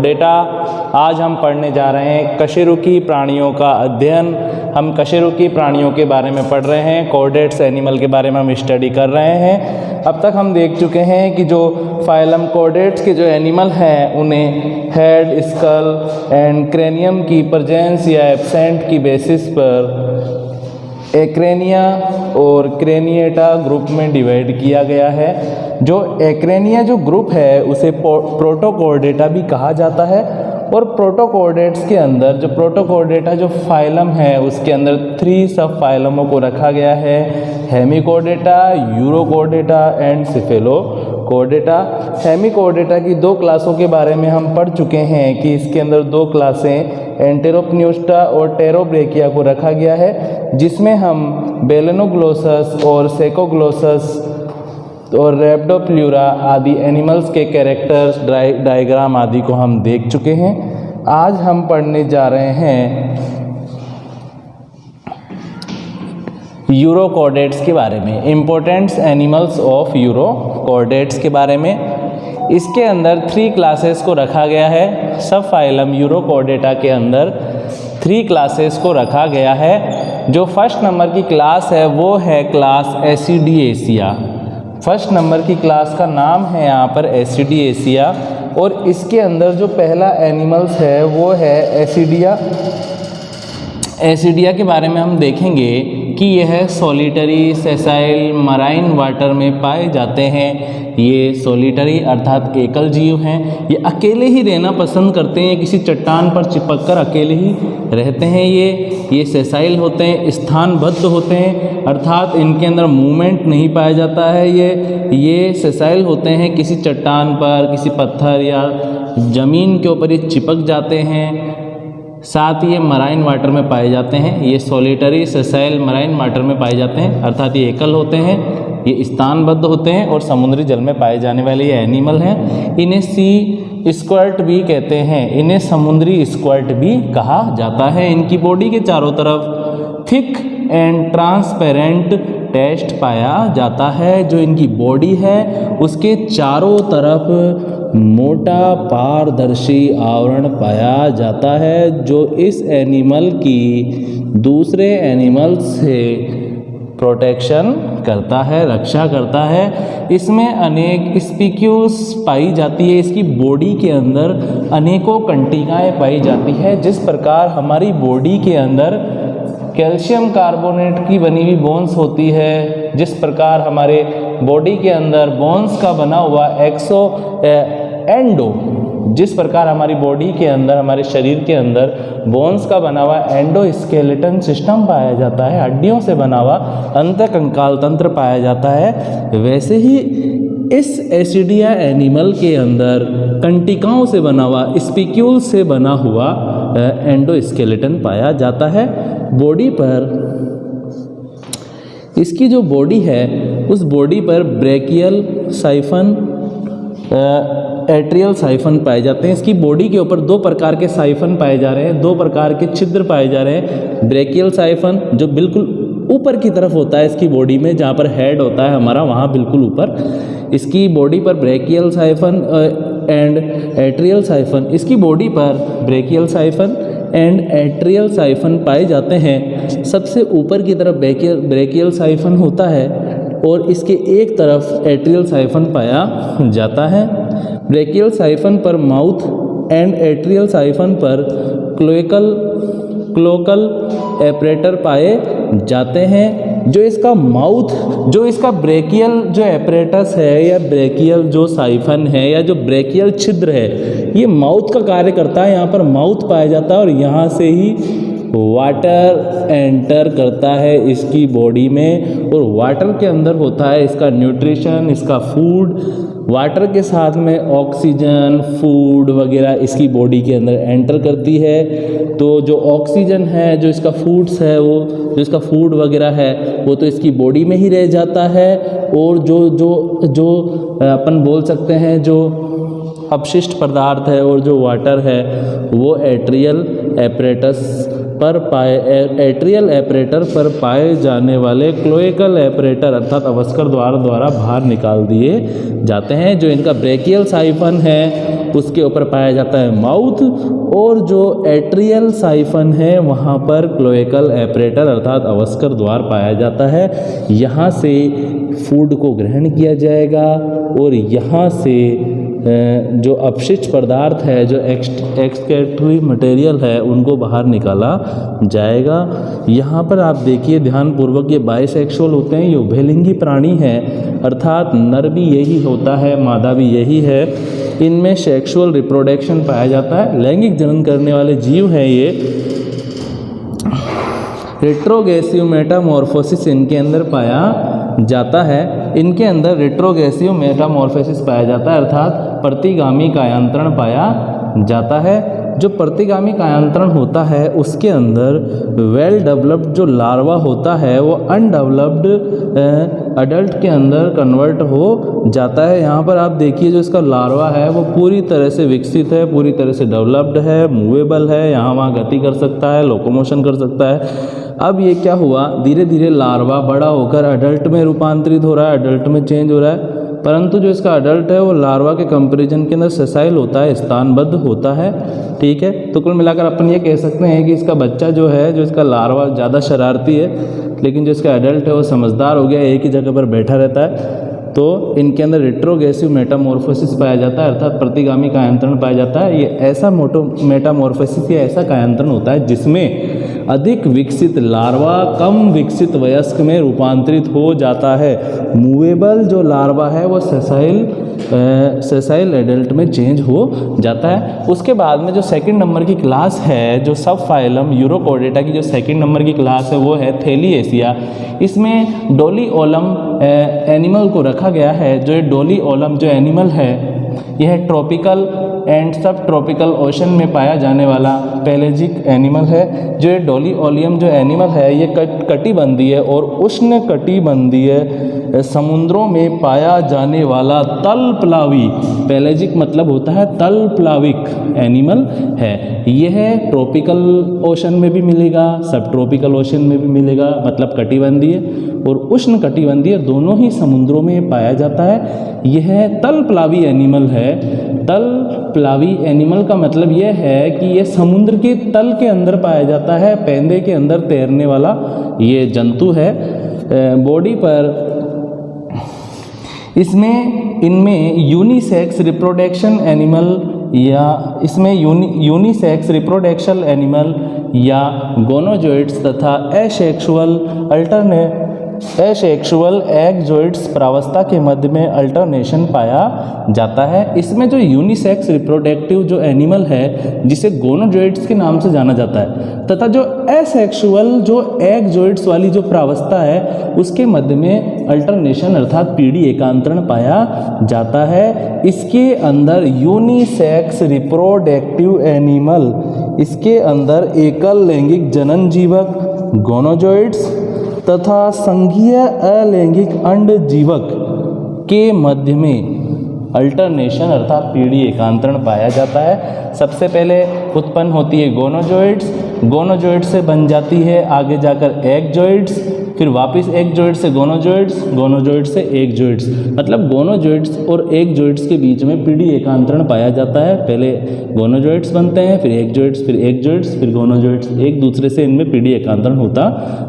Chordata. आज हम पढ़ने जा रहे हैं कशेरुकी प्राणियों का अध्ययन। हम कशेरुकी प्राणियों के बारे में पढ़ रहे हैं, कॉर्डेट्स एनिमल के बारे में हम स्टडी कर रहे हैं। अब तक हम देख चुके हैं कि जो फाइलम कॉर्डेट्स के जो एनिमल हैं उन्हें हेड, स्कल एंड क्रेनियम की प्रेजेंस या एब्सेंट की बेसिस पर एक्रेनिया और क्रेनिएटा ग्रुप में डिवाइड किया गया है। जो एक्रेनिया जो ग्रुप है उसे प्रोटोकॉर्डेटा भी कहा जाता है। और प्रोटोकॉर्डेट्स के अंदर जो प्रोटोकॉर्डेटा जो फाइलम है उसके अंदर 3 सब फाइलमों को रखा गया है, Hemichordata, urochordata and cephalochordata. Hemichordata की 2 क्लासों के बारे में हम पढ़ चुके हैं कि इसके अंदर 2 क्लासें एंटेरोपन्यूस्टा और टेरोब्रेकिया को रखा गया है, जिसमें हम बेलेनोग्लोसस और सेकोग्लोसस और रैप्डोप्ल्यूरा आदि एनिमल्स के कैरेक्टर्स, डायग्राम आदि को हम देख चुके हैं। आज हम पढ़ने जा रहे हैं यूरोकॉर्डेट्स के बारे में, इम्पोर्टेंट्स एनिमल्स ऑफ यूरोकॉर्डेट्स के बारे में। इसके अंदर 3 क्लासेस को रखा गया है। सब फाइलम यूरोकॉर्डेटा के अंदर 3 क्लासेस को रखा गया है। जो फर्स्ट नंबर की क्लास है वो है क्लास एसिडिएसिया। फर्स्ट नंबर की क्लास का नाम है यहाँ पर एसिडिएसिया। और इसके अंदर जो पहला एनिमल्स है वो है एसिडिया। एसिडिया के बारे में हम देखेंगे कि यह सॉलिटरी, सेसाइल, मराइन वाटर में पाए जाते हैं। ये सॉलिटरी अर्थात एकल जीव हैं। ये अकेले ही रहना पसंद करते हैं, किसी चट्टान पर चिपककर अकेले ही रहते हैं। ये सेसाइल होते हैं, स्थानबद्ध होते हैं अर्थात इनके अंदर मूवमेंट नहीं पाया जाता है। ये सेसाइल होते हैं, किसी चट्टान पर, किसी पत्थर या ज़मीन के ऊपर ये चिपक जाते हैं। साथ ही ये मराइन वाटर में पाए जाते हैं। ये सॉलिटरी, सेसाइल, मराइन वाटर में पाए जाते हैं अर्थात ये एकल होते हैं, ये स्थानबद्ध होते हैं और समुद्री जल में पाए जाने वाले ये एनिमल हैं। इन्हें सी स्क्वर्ट भी कहते हैं, इन्हें समुद्री स्क्वर्ट भी कहा जाता है। इनकी बॉडी के चारों तरफ थिक एंड ट्रांसपेरेंट टेस्ट पाया जाता है। जो इनकी बॉडी है उसके चारों तरफ मोटा पारदर्शी आवरण पाया जाता है, जो इस एनिमल की दूसरे एनिमल से प्रोटेक्शन करता है, रक्षा करता है। इसमें अनेक स्पीक्यूल्स पाई जाती है। इसकी बॉडी के अंदर अनेकों कंटिकाएँ पाई जाती है। जिस प्रकार हमारी बॉडी के अंदर कैल्शियम कार्बोनेट की बनी हुई बोन्स होती है, जिस प्रकार हमारे बॉडी के अंदर बोन्स का बना हुआ जिस प्रकार हमारी बॉडी के अंदर, हमारे शरीर के अंदर बोन्स का बना हुआ एंडोस्केलेटन सिस्टम पाया जाता है, हड्डियों से बना हुआ अंतःकंकाल तंत्र पाया जाता है, वैसे ही इस एसिडिया एनिमल के अंदर कंटिकाओं से बना हुआ, स्पिक्यूल से बना हुआ एंडोस्केलेटन पाया जाता है। बॉडी पर इसकी जो बॉडी है उस बॉडी पर ब्रेकियल साइफन, एट्रियल साइफन पाए जाते हैं। इसकी बॉडी के ऊपर 2 प्रकार के साइफन पाए जा रहे हैं, 2 प्रकार के छिद्र पाए जा रहे हैं। ब्रेकियल साइफन जो बिल्कुल ऊपर की तरफ होता है इसकी बॉडी में, जहाँ पर हेड होता है हमारा वहाँ बिल्कुल ऊपर इसकी बॉडी पर brachial siphon and atrial siphon, इसकी बॉडी पर brachial siphon and atrial siphon पाए जाते हैं। सबसे ऊपर की तरफ ब्रेकियल साइफन होता है और इसके एक तरफ एट्रियल साइफन पाया जाता है। ब्रेकियल साइफन पर माउथ एंड एट्रियल साइफन पर क्लोकल एपरेटर पाए जाते हैं। जो इसका ब्रेकियल जो एपरेटस है या ब्रेकियल जो साइफन है या जो ब्रेकियल छिद्र है, ये माउथ का कार्य करता है। यहाँ पर माउथ पाया जाता है और यहाँ से ही वाटर एंटर करता है इसकी बॉडी में, और वाटर के अंदर होता है इसका न्यूट्रिशन, इसका फूड। वाटर के साथ में ऑक्सीजन, फूड वगैरह इसकी बॉडी के अंदर एंटर करती है। तो जो ऑक्सीजन है, जो इसका फूड्स है, वो जो इसका फूड वगैरह है वो तो इसकी बॉडी में ही रह जाता है, और जो अपन बोल सकते हैं जो अपशिष्ट पदार्थ है और जो वाटर है वो एट्रियल एपरेटर पर पाए जाने वाले क्लोएकल एपरेटर अर्थात अवस्कर द्वार द्वारा बाहर निकाल दिए जाते हैं। जो इनका ब्रेकियल साइफन है उसके ऊपर पाया जाता है माउथ, और जो एट्रियल साइफन है वहाँ पर क्लोएकल एपरेटर अर्थात अवस्कर द्वार पाया जाता है। यहाँ से फूड को ग्रहण किया जाएगा और यहाँ से जो अपशिष्ट पदार्थ है, जो एक्सक्रीटरी मटेरियल है, उनको बाहर निकाला जाएगा। यहाँ पर आप देखिए ध्यानपूर्वक, ये बाइसेक्सुअल होते हैं, ये उभयलिंगी प्राणी है, अर्थात नर भी यही होता है, मादा भी यही है। इनमें सेक्सुअल रिप्रोडक्शन पाया जाता है, लैंगिक जनन करने वाले जीव हैं ये। रेट्रोगेसिव मेटामॉर्फोसिस इनके अंदर पाया जाता है। इनके अंदर रेट्रोगेसिव मेटामॉर्फोसिस पाया जाता है, अर्थात प्रतिगामी कायांतरण पाया जाता है। जो प्रतिगामी कायांतरण होता है उसके अंदर वेल डेवलप्ड जो लार्वा होता है वो अनडेवलप्ड अडल्ट के अंदर कन्वर्ट हो जाता है। यहाँ पर आप देखिए जो इसका लार्वा है वो पूरी तरह से विकसित है, पूरी तरह से डेवलप्ड है, मूवेबल है, यहाँ वहाँ गति कर सकता है, लोकोमोशन कर सकता है। अब ये क्या हुआ, धीरे धीरे लार्वा बड़ा होकर अडल्ट में रूपांतरित हो रहा है, अडल्ट में चेंज हो रहा है, परंतु जो इसका अडल्ट है वो लार्वा के कंपैरिजन के अंदर सेसाइल होता है, स्थानबद्ध होता है। ठीक है, तो कुल मिलाकर अपन ये कह सकते हैं कि इसका बच्चा जो है, जो इसका लार्वा ज़्यादा शरारती है, लेकिन जो इसका अडल्ट है वो समझदार हो गया, एक ही जगह पर बैठा रहता है। तो इनके अंदर रेट्रोगेसिव मेटामॉर्फोसिस पाया जाता है, अर्थात प्रतिगामी कायांतरण पाया जाता है। ये ऐसा मेटामॉर्फोसिस या ऐसा कायांतरण होता है जिसमें अधिक विकसित लार्वा कम विकसित वयस्क में रूपांतरित हो जाता है। मूवेबल जो लार्वा है वो सेसाइल एडल्ट में चेंज हो जाता है। उसके बाद में जो सेकंड नंबर की क्लास है, जो सब फाइलम यूरोकॉर्डेटा की जो सेकंड नंबर की क्लास है वो है थैलिएसिया। इसमें डोलिओलम एनिमल को रखा गया है। जो डोलिओलम जो एनिमल है यह ट्रॉपिकल एंड सब ट्रॉपिकल ओशन में पाया जाने वाला पेलेजिक एनिमल है। जो ये डोलिओलियम जो एनिमल है ये कटिबंधीय और उष्ण कटिबंधीय समुद्रों में पाया जाने वाला तलप्लावी, पेलेजिक मतलब होता है तलप्लाविक एनिमल है। यह ट्रॉपिकल ओशन में भी मिलेगा, सब ट्रॉपिकल ओशन में भी मिलेगा, मतलब कटिबंधीय और उष्ण कटिबंधीय दोनों ही समुद्रों में पाया जाता है। यह तलप्लावी एनिमल है। तलप्लावी एनिमल का मतलब यह है कि यह समुद्र के तल के अंदर पाया जाता है, पेंदे के अंदर तैरने वाला ये जंतु है। बॉडी पर इनमें यूनिसेक्स रिप्रोडक्शन एनिमल या इसमें यूनिसेक्स रिप्रोडक्शन एनिमल या गोनोजोइड्स तथा एसेक्सुअल एगजोइड्स प्रावस्था के मध्य में अल्टरनेशन पाया जाता है। इसमें जो यूनिसेक्स रिप्रोडक्टिव जो एनिमल है जिसे गोनोजोइड्स के नाम से जाना जाता है, तथा जो एसेक्सुअल जो एगजोइड्स वाली जो प्रावस्था है उसके मध्य में अल्टरनेशन अर्थात पीढ़ी एकांतरण पाया जाता है। इसके अंदर यूनिसेक्स रिप्रोडक्टिव एनिमल, इसके अंदर एकल लैंगिक जनन जीवक गोनोजोइड्स तथा संघीय अलैंगिक अंड जीवक के मध्य में अल्टरनेशन अर्थात पीढ़ी एकांतरण पाया जाता है। सबसे पहले उत्पन्न होती है गोनोजोइड्स, गोनोजोइड्स से बन जाती है आगे जाकर एगजोइड्स, फिर वापस एगजोइड्स से गोनोजोइड्स, गोनोजोइड्स से एगजोइड्स, मतलब गोनोजोइड्स और एगजोइड्स के बीच में पीढ़ी एकांतरण पाया जाता है। पहले गोनोजोइड्स बनते हैं, फिर एगजोइड्स, फिर एगजोइड्स, फिर गोनोजोइड्स, एक दूसरे से इनमें पीढ़ी एकांतरण होता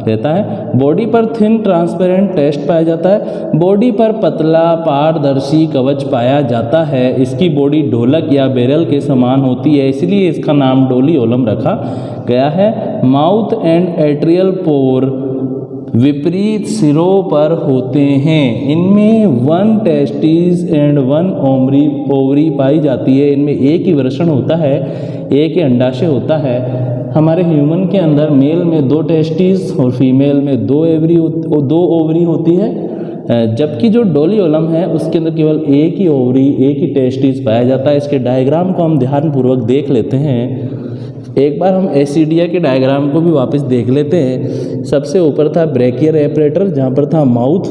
रहता है। बॉडी पर थिन ट्रांसपेरेंट टेस्ट पाया जाता है। बॉडी पर पतला पारदर्शी कवच पाया जाता है। इसकी बॉडी ढोलक या बैरल के समान होती है, इसलिए इसका नाम डोलिओलम रखा गया है। माउथ एंड एट्रियल पोर विपरीत सिरों पर होते हैं। इनमें 1 टेस्टिस एंड 1 ओवरी पाई जाती है। इनमें एक ही वृषण होता है, एक ही अंडाशय होता है। हमारे ह्यूमन के अंदर मेल में 2 टेस्टिस और फीमेल में 2 ओवरी होती है, जबकि जो डोलिओलम है उसके अंदर केवल एक ही ओवरी, एक ही टेस्टिस पाया जाता है। इसके डायग्राम को हम ध्यानपूर्वक देख लेते हैं। एक बार हम एसिडिया के डायग्राम को भी वापस देख लेते हैं। सबसे ऊपर था ब्रैकियर एपरेटर जहाँ पर था माउथ,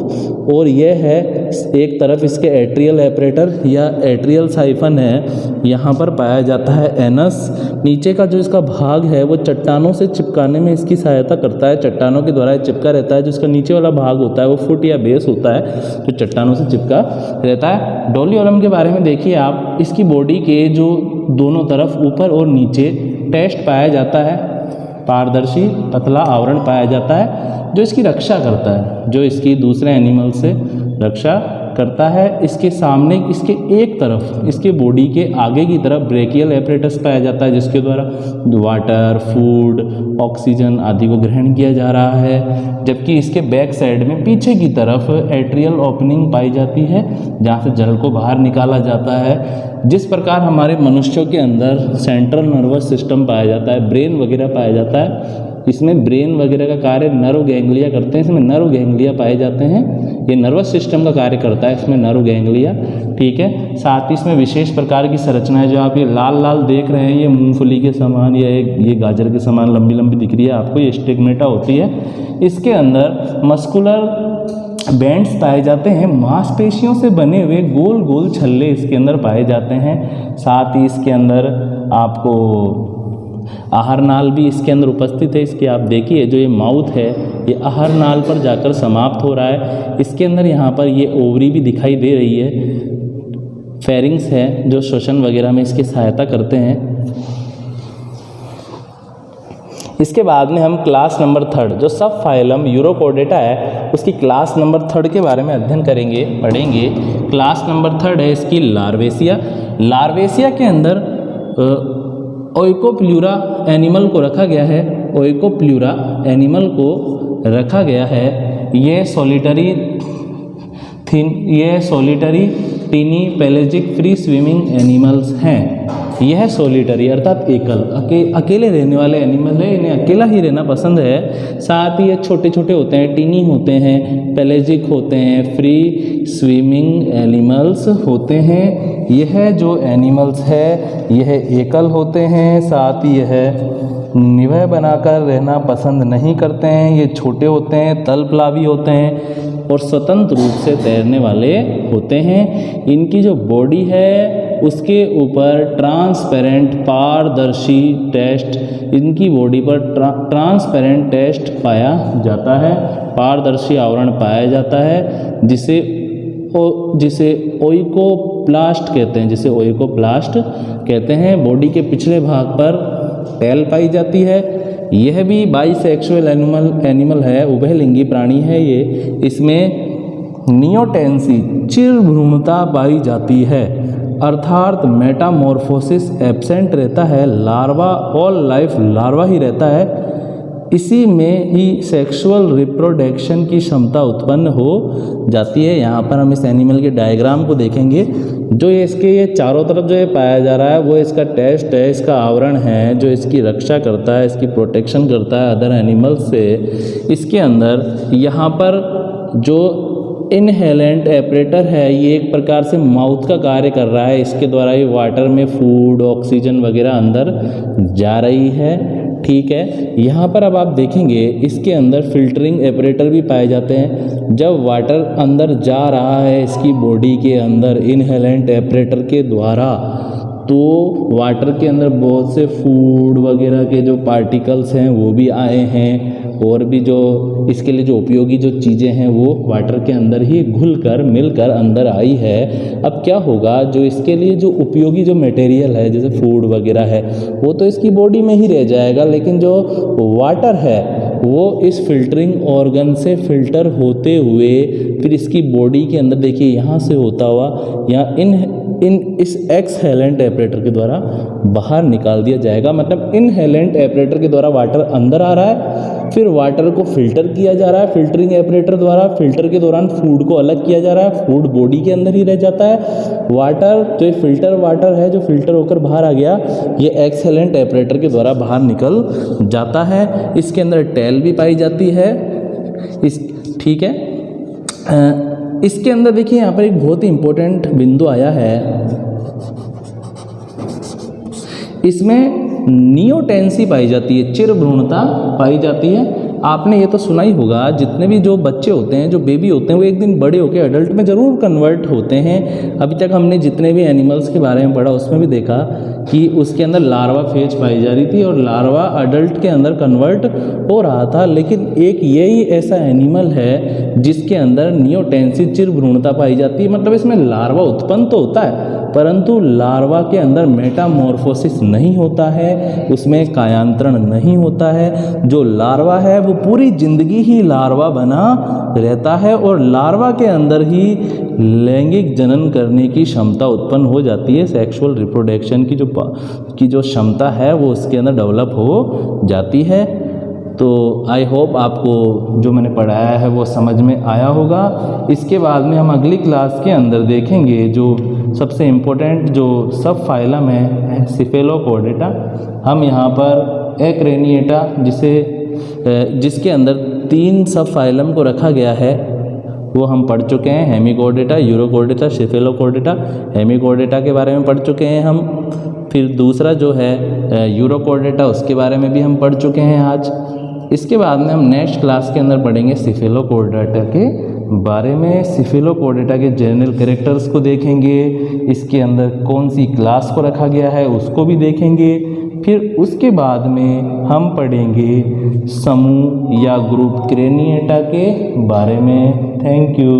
और यह है एक तरफ इसके एट्रियल एपरेटर या एट्रियल साइफन है, यहाँ पर पाया जाता है एनस। नीचे का जो इसका भाग है वो चट्टानों से चिपकाने में इसकी सहायता करता है। चट्टानों के द्वारा चिपका रहता है। जो इसका नीचे वाला भाग होता है वो फुट या बेस होता है जो चट्टानों से चिपका रहता है। डोलियोलम के बारे में देखिए आप, इसकी बॉडी के जो दोनों तरफ ऊपर और नीचे टेस्ट पाया जाता है, पारदर्शी पतला आवरण पाया जाता है जो इसकी रक्षा करता है, जो इसकी दूसरे एनिमल से रक्षा करता है। इसके सामने इसके एक तरफ इसके बॉडी के आगे की तरफ ब्रेकियल एपरेटस पाया जाता है जिसके द्वारा वाटर, फूड, ऑक्सीजन आदि को ग्रहण किया जा रहा है। जबकि इसके बैक साइड में पीछे की तरफ एट्रियल ओपनिंग पाई जाती है जहाँ से जल को बाहर निकाला जाता है। जिस प्रकार हमारे मनुष्यों के अंदर सेंट्रल नर्वस सिस्टम पाया जाता है, ब्रेन वगैरह पाया जाता है, इसमें ब्रेन वगैरह का कार्य नर्व गैंग्लिया करते हैं। इसमें नर्व गैंग्लिया पाए जाते हैं, ये नर्वस सिस्टम का कार्य करता है इसमें नर्व गैंग्लिया, ठीक है। साथ ही इसमें विशेष प्रकार की संरचना है जो आप ये लाल लाल देख रहे हैं, ये मूंगफली के समान या ये गाजर के समान लंबी लंबी दिख रही है आपको, ये स्टिग्मेटा होती है। इसके अंदर मस्कुलर बैंड्स पाए जाते हैं, मांसपेशियों से बने हुए गोल गोल छल्ले इसके अंदर पाए जाते हैं। साथ ही इसके अंदर आपको आहार नाल भी इसके अंदर उपस्थित है। इसके आप देखिए जो ये माउथ है ये आहार नाल पर जाकर समाप्त हो रहा है। इसके अंदर यहाँ पर ये ओवरी भी दिखाई दे रही है, फेरिंग्स है जो श्वसन वगैरह में इसकी सहायता करते हैं। इसके बाद में हम क्लास नंबर 3 जो सब फाइलम यूरोकोडेटा है उसकी क्लास नंबर 3 के बारे में अध्ययन करेंगे, पढ़ेंगे। क्लास नंबर 3 है इसकी लार्वेसिया। लार्वेसिया के अंदर ओइकोप्ल्यूरा एनिमल को रखा गया है, ओइकोप्ल्यूरा एनिमल को रखा गया है। ये solitary tiny pelagic free swimming animals हैं। यह सोलिटरी अर्थात अकेले रहने वाले एनिमल है, इन्हें अकेला ही रहना पसंद है। साथ ही ये छोटे छोटे होते हैं, टीनी होते हैं, पेलेजिक होते हैं, फ्री स्विमिंग एनिमल्स होते हैं। यह जो एनिमल्स है यह एकल होते हैं, साथ ही यह निभय बनाकर रहना पसंद नहीं करते हैं। ये छोटे होते हैं, तलप्लावी होते हैं और स्वतंत्र रूप से तैरने वाले होते हैं। इनकी जो बॉडी है उसके ऊपर ट्रांसपेरेंट पारदर्शी टेस्ट, इनकी बॉडी पर ट्रांसपेरेंट टेस्ट पाया जाता है, पारदर्शी आवरण पाया जाता है जिसे ओइकोप्लास्ट कहते हैं। बॉडी के पिछले भाग पर टेल पाई जाती है। यह भी बाइसेक्सुअल एनिमल है, उभयलिंगी प्राणी है ये। इसमें नियोटेंसी चिर भ्रूणता पाई जाती है अर्थात मेटामॉर्फोसिस एब्सेंट रहता है। लार्वा ऑल लाइफ लार्वा ही रहता है। इसी में ही सेक्सुअल रिप्रोडक्शन की क्षमता उत्पन्न हो जाती है। यहाँ पर हम इस एनिमल के डायग्राम को देखेंगे। जो ये चारों तरफ जो ये पाया जा रहा है वो इसका टेस्ट है, इसका आवरण है जो इसकी रक्षा करता है, इसकी प्रोटेक्शन करता है अदर एनिमल्स से। इसके अंदर यहाँ पर जो इनहेलेंट एपरेटर है ये एक प्रकार से माउथ का कार्य कर रहा है। इसके द्वारा ये वाटर में फूड, ऑक्सीजन वगैरह अंदर जा रही है, ठीक है। यहाँ पर अब आप देखेंगे इसके अंदर फिल्टरिंग एपरेटर भी पाए जाते हैं। जब वाटर अंदर जा रहा है इसकी बॉडी के अंदर इनहेलेंट एपरेटर के द्वारा, तो वाटर के अंदर बहुत से फूड वगैरह के जो पार्टिकल्स हैं वो भी आए हैं और भी जो इसके लिए जो उपयोगी जो चीज़ें हैं वो वाटर के अंदर ही घुलकर मिलकर अंदर आई है। अब क्या होगा, जो इसके लिए जो उपयोगी जो मटेरियल है जैसे फूड वगैरह है वो तो इसकी बॉडी में ही रह जाएगा, लेकिन जो वाटर है वो इस फिल्टरिंग ऑर्गन से फिल्टर होते हुए फिर इसकी बॉडी के अंदर देखिए यहाँ से होता हुआ यहाँ इस एक्सहेलेंट एपरेटर के द्वारा बाहर निकाल दिया जाएगा। मतलब इनहेलेंट एपरेटर के द्वारा वाटर अंदर आ रहा है, फिर वाटर को फिल्टर किया जा रहा है फिल्टरिंग एपरेटर द्वारा। फिल्टर के दौरान फूड को अलग किया जा रहा है, फूड बॉडी के अंदर ही रह जाता है। वाटर जो फिल्टर वाटर है जो फिल्टर होकर बाहर आ गया, ये एक्सहेलेंट एपरेटर के द्वारा बाहर निकल जाता है। इसके अंदर टेल भी पाई जाती है, ठीक है। इसके अंदर देखिए यहाँ पर एक बहुत ही इम्पोर्टेंट बिंदु आया है, इसमें नियोटेंसी पाई जाती है, चिर भ्रूणता पाई जाती है। आपने ये तो सुना ही होगा, जितने भी जो बच्चे होते हैं, जो बेबी होते हैं, वो एक दिन बड़े होकर अडल्ट में ज़रूर कन्वर्ट होते हैं। अभी तक हमने जितने भी एनिमल्स के बारे में पढ़ा उसमें भी देखा कि उसके अंदर लार्वा फेज पाई जा रही थी और लार्वा अडल्ट के अंदर कन्वर्ट हो रहा था। लेकिन एक यही ऐसा एनिमल है जिसके अंदर नियोटेंसिस चिर भ्रूणता पाई जाती है, मतलब इसमें लार्वा उत्पन्न तो होता है परंतु लार्वा के अंदर मेटामॉर्फोसिस नहीं होता है, उसमें कायांतरण नहीं होता है। जो लार्वा है वो पूरी जिंदगी ही लार्वा बना रहता है और लार्वा के अंदर ही लैंगिक जनन करने की क्षमता उत्पन्न हो जाती है। सेक्सुअल रिप्रोडक्शन की जो क्षमता है वो उसके अंदर डेवलप हो जाती है। तो आई होप आपको जो मैंने पढ़ाया है वो समझ में आया होगा। इसके बाद में हम अगली क्लास के अंदर देखेंगे जो सबसे इम्पोर्टेंट जो सब फाइलम है सिफेलोकॉर्डेटा। हम यहाँ पर एक्रेनिएटा जिसके अंदर 3 सब फाइलम को रखा गया है वो हम पढ़ चुके हैं, हेमिकॉर्डेटा, यूरोकॉर्डेटा, सिफेलोकॉर्डेटा। हेमिकॉर्डेटा के बारे में पढ़ चुके हैं हम। फिर दूसरा जो है यूरोकॉर्डेटा, उसके बारे में भी हम पढ़ चुके हैं आज। इसके बाद में हम नेक्स्ट क्लास के अंदर पढ़ेंगे सिफेलोकॉर्डेटा के बारे में। सिफेलोकॉर्डेटा के जनरल कैरेक्टर्स को देखेंगे, इसके अंदर कौन सी क्लास को रखा गया है उसको भी देखेंगे। फिर उसके बाद में हम पढ़ेंगे समूह या ग्रुप क्रेनिएटा के बारे में। Thank you.